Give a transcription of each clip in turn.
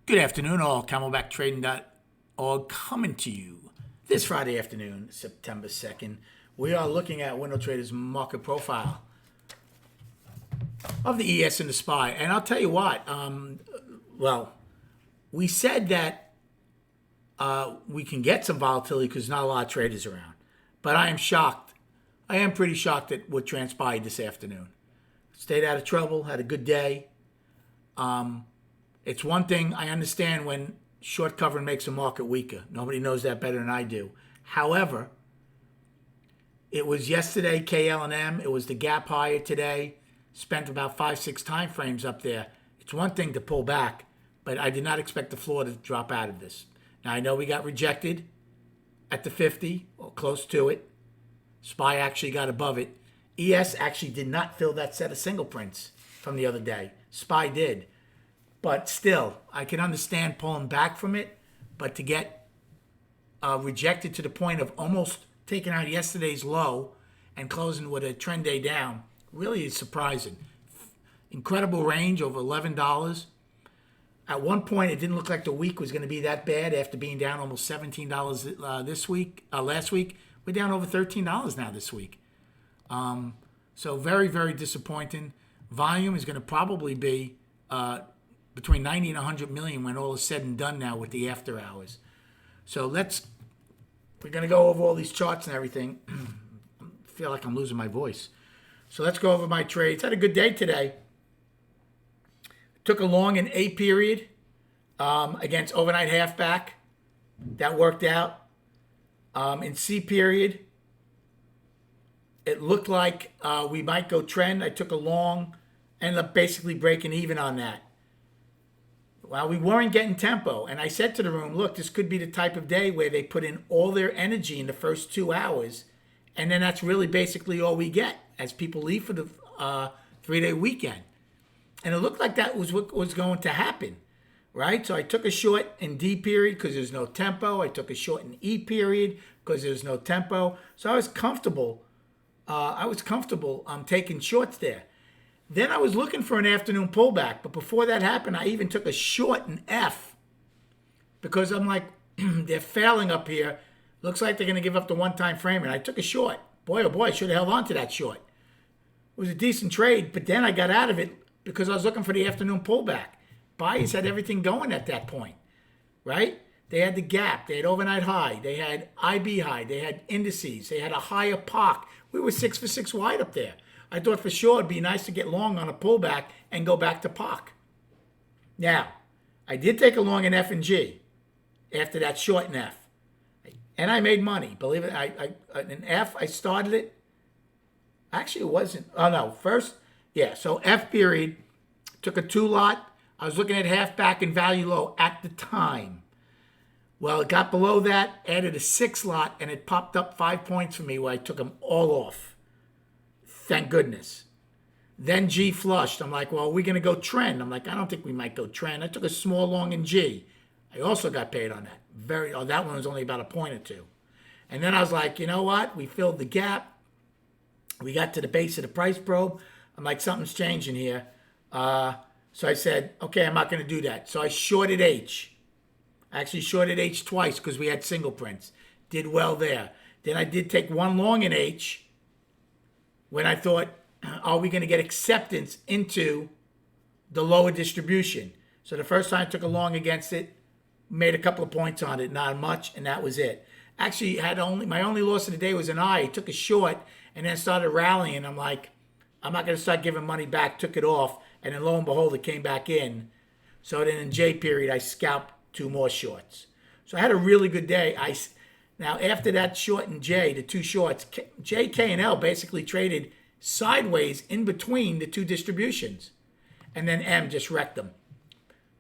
Good afternoon, all. CamelbackTrading.org coming to you this Friday afternoon, September 2nd. We are looking at Window Trader's market profile of the ES and the SPY. And I'll tell you what, we said that we can get some volatility because not a lot of traders around. But I am shocked. I am pretty shocked at what transpired this afternoon. Stayed out of trouble, had a good day. It's one thing, I understand when short covering makes a market weaker. Nobody knows that better than I do. However, it was yesterday, KL&M. It was the gap higher today. Spent about 5-6 time frames up there. It's one thing to pull back, but I did not expect the floor to drop out of this. Now, I know we got rejected at the 50 or close to it. SPY actually got above it. ES actually did not fill that set of single prints from the other day. SPY did. But still, I can understand pulling back from it, but to get rejected to the point of almost taking out yesterday's low and closing with a trend day down really is surprising. Incredible range, over $11. At one point, it didn't look like the week was going to be that bad after being down almost $17 last week. We're down over $13 now this week. So very, very disappointing. Volume is going to probably be between 90 and 100 million when all is said and done now with the after hours. So we're going to go over all these charts and everything. I feel like I'm losing my voice. So let's go over my trades. Had a good day today. Took a long in A period against overnight halfback. That worked out. In C period, it looked like we might go trend. I took a long, ended up basically breaking even on that. Well, we weren't getting tempo. And I said to the room, look, this could be the type of day where they put in all their energy in the first 2 hours. And then that's really basically all we get as people leave for the 3-day weekend. And it looked like that was what was going to happen, right? So I took a short in D period because there's no tempo. I took a short in E period because there's no tempo. So I was comfortable. Taking shorts there. Then I was looking for an afternoon pullback, but before that happened, I even took a short in F because I'm like, they're failing up here. Looks like they're going to give up the one-time frame, and I took a short. Boy, oh boy, I should have held on to that short. It was a decent trade, but then I got out of it because I was looking for the afternoon pullback. Buyers had everything going at that point, right? They had the gap. They had overnight high. They had IB high. They had indices. They had a higher POC. We were 6 for 6 wide up there. I thought for sure it'd be nice to get long on a pullback and go back to POC. Now, I did take a long in F and G after that short in F. And I made money. Believe it, in F, I started it. Actually, it wasn't. Oh, no. First, yeah. So F period, took a 2 lot. I was looking at halfback and value low at the time. Well, it got below that, added a 6 lot, and it popped up 5 points for me where I took them all off. Thank goodness. Then G flushed. I'm like, well, are we going to go trend? I'm like, I don't think we might go trend. I took a small long in G. I also got paid on that. That one was only about a point or two. And then I was like, you know what? We filled the gap. We got to the base of the price probe. I'm like, something's changing here. So I said, okay, I'm not going to do that. So I shorted H. I actually shorted H twice because we had single prints. Did well there. Then I did take one long in H when I thought, are we going to get acceptance into the lower distribution? So the first time I took a long against it, made a couple of points on it, not much, and that was it. Actually, my only loss of the day was an I. I took a short and then started rallying. I'm like, I'm not going to start giving money back, took it off, and then lo and behold, it came back in. So then in J period, I scalped 2 more shorts. So I had a really good day. Now, after that short in J, the 2 shorts, J, K, and L basically traded sideways in between the 2 distributions. And then M just wrecked them.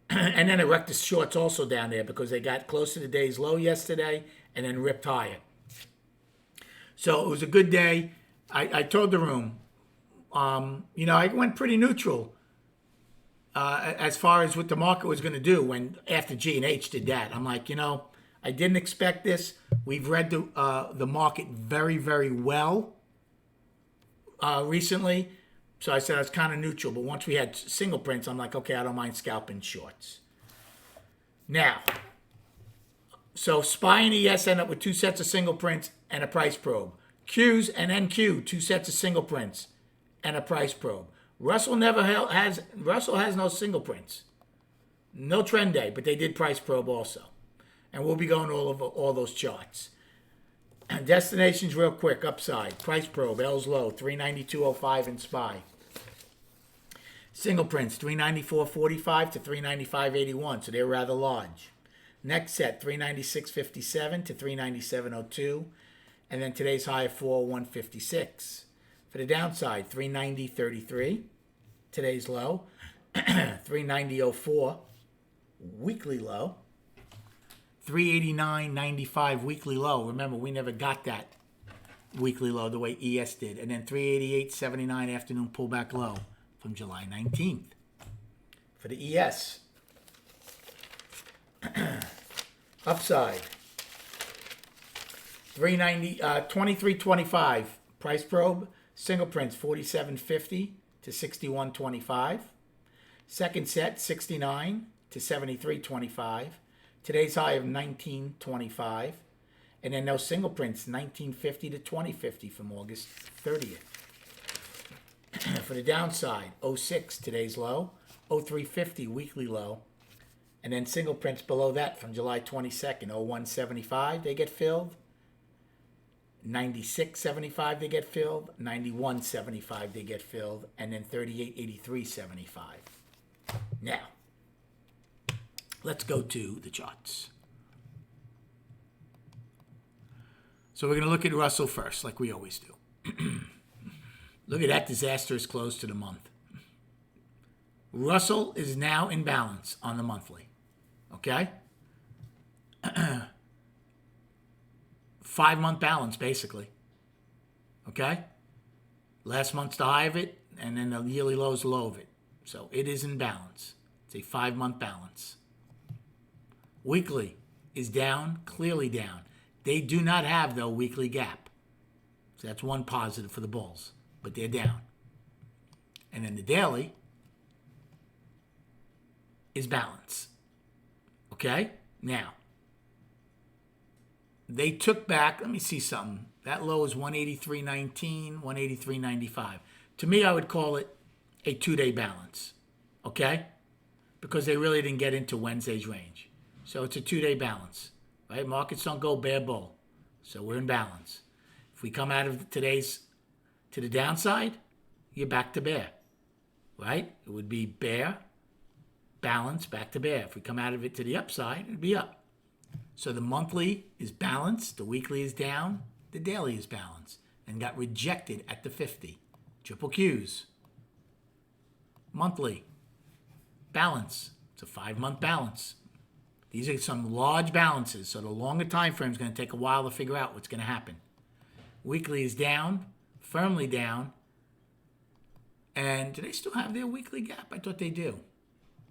And then it wrecked the shorts also down there because they got close to the day's low yesterday and then ripped higher. So it was a good day. I told the room, I went pretty neutral as far as what the market was going to do after G and H did that. I'm like, I didn't expect this. We've read the market very, very well recently. So I said I was kind of neutral. But once we had single prints, I'm like, okay, I don't mind scalping shorts. Now, so SPY and ES end up with 2 sets of single prints and a price probe. Qs and NQ, 2 sets of single prints and a price probe. Russell has no single prints. No trend day, but they did price probe also. And we'll be going over all those charts. Destinations real quick, upside. Price probe, L's low, 392.05 in SPY. Single prints, 394.45 to 395.81, so they're rather large. Next set, 396.57 to 397.02. And then today's high of 401.56. For the downside, 390.33. Today's low, 390.04. Weekly low. 389.95 weekly low. Remember, we never got that weekly low the way ES did. And then 388.79 afternoon pullback low from July 19th. For the ES, upside, 23.25 price probe, single prints 47.50 to 61.25. Second set 69 to 73.25. Today's high of 19.25. And then no single prints, 19.50 to 20.50 from August 30th. For the downside, 06 today's low, 03.50 weekly low. And then single prints below that from July 22nd, 01.75 they get filled. 96.75 they get filled, 91.75 they get filled, and then 38.83.75. Now, let's go to the charts. So we're going to look at Russell first, like we always do. Look at that disastrous close to the month. Russell is now in balance on the monthly. Okay? 5-month balance, basically. Okay? Last month's the high of it, and then the yearly low is the low of it. So it is in balance. It's a 5-month balance. Weekly is down, clearly down. They do not have, though, weekly gap. So that's one positive for the bulls, but they're down. And then the daily is balance. Okay? Now, they took back, let me see something. That low is 183.19, 183.95. To me, I would call it a 2-day balance. Okay? Because they really didn't get into Wednesday's range. So it's a 2-day balance. Right? Markets don't go bear bull. So we're in balance. If we come out of today's to the downside, you're back to bear. Right? It would be bear, balance, back to bear. If we come out of it to the upside, it'd be up. So the monthly is balanced, the weekly is down, the daily is balanced, and got rejected at the 50. Triple Qs. Monthly. Balance. It's a 5-month balance. These are some large balances, so the longer time frame is going to take a while to figure out what's going to happen. Weekly is down, firmly down. And do they still have their weekly gap? I thought they do.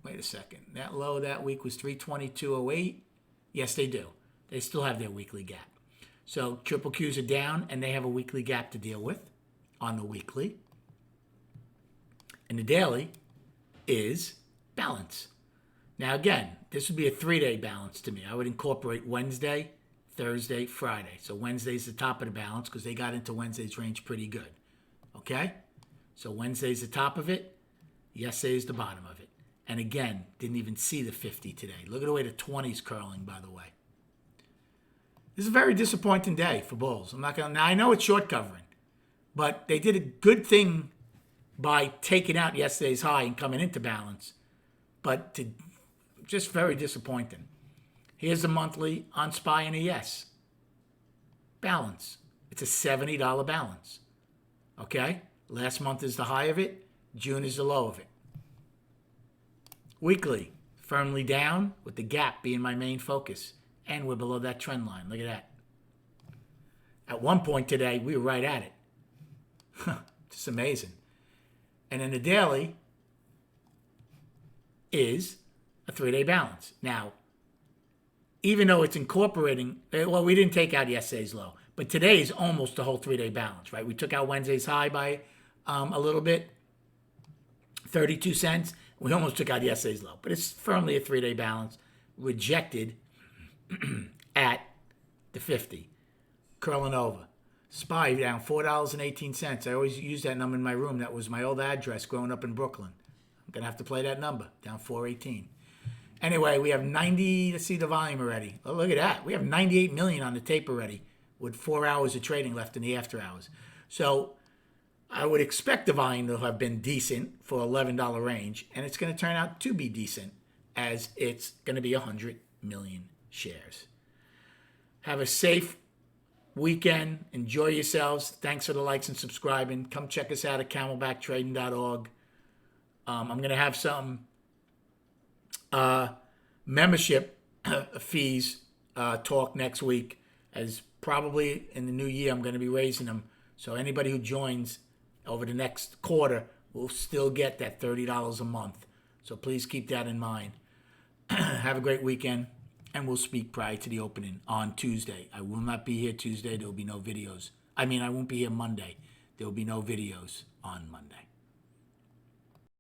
Wait a second. That low that week was 322.08. Yes, they do. They still have their weekly gap. So triple Qs are down, and they have a weekly gap to deal with on the weekly. And the daily is balance. Now, again, this would be a 3-day balance to me. I would incorporate Wednesday, Thursday, Friday. So Wednesday's the top of the balance because they got into Wednesday's range pretty good. Okay? So Wednesday's the top of it. Yesterday's the bottom of it. And again, didn't even see the 50 today. Look at the way the 20's curling, by the way. This is a very disappointing day for bulls. Now, I know it's short covering, but they did a good thing by taking out yesterday's high and coming into balance. But just very disappointing. Here's the monthly on SPY and ES. Balance. It's a $70 balance. Okay? Last month is the high of it. June is the low of it. Weekly, firmly down with the gap being my main focus. And we're below that trend line. Look at that. At one point today, we were right at it. Just amazing. And then the daily is a 3-day balance. Now, even though it's incorporating, well, we didn't take out yesterday's low, but today is almost the whole 3-day balance, right? We took out Wednesday's high by a little bit, 32 cents. We almost took out yesterday's low, but it's firmly a 3-day balance. rejected at the 50, curling over. SPY down $4.18. I always use that number in my room. That was my old address growing up in Brooklyn. I'm going to have to play that number, down 418. Anyway, we have 90, let's see the volume already. Oh, look at that. We have 98 million on the tape already with 4 hours of trading left in the after hours. So I would expect the volume to have been decent for $11 range, and it's going to turn out to be decent as it's going to be 100 million shares. Have a safe weekend. Enjoy yourselves. Thanks for the likes and subscribing. Come check us out at camelbacktrading.org. I'm going to have some membership fees talk next week, as probably in the new year I'm going to be raising them. So anybody who joins over the next quarter will still get that $30 a month. So please keep that in mind. Have a great weekend, and we'll speak prior to the opening on Tuesday. I will not be here Tuesday. There will be no videos. I won't be here Monday. There will be no videos on Monday.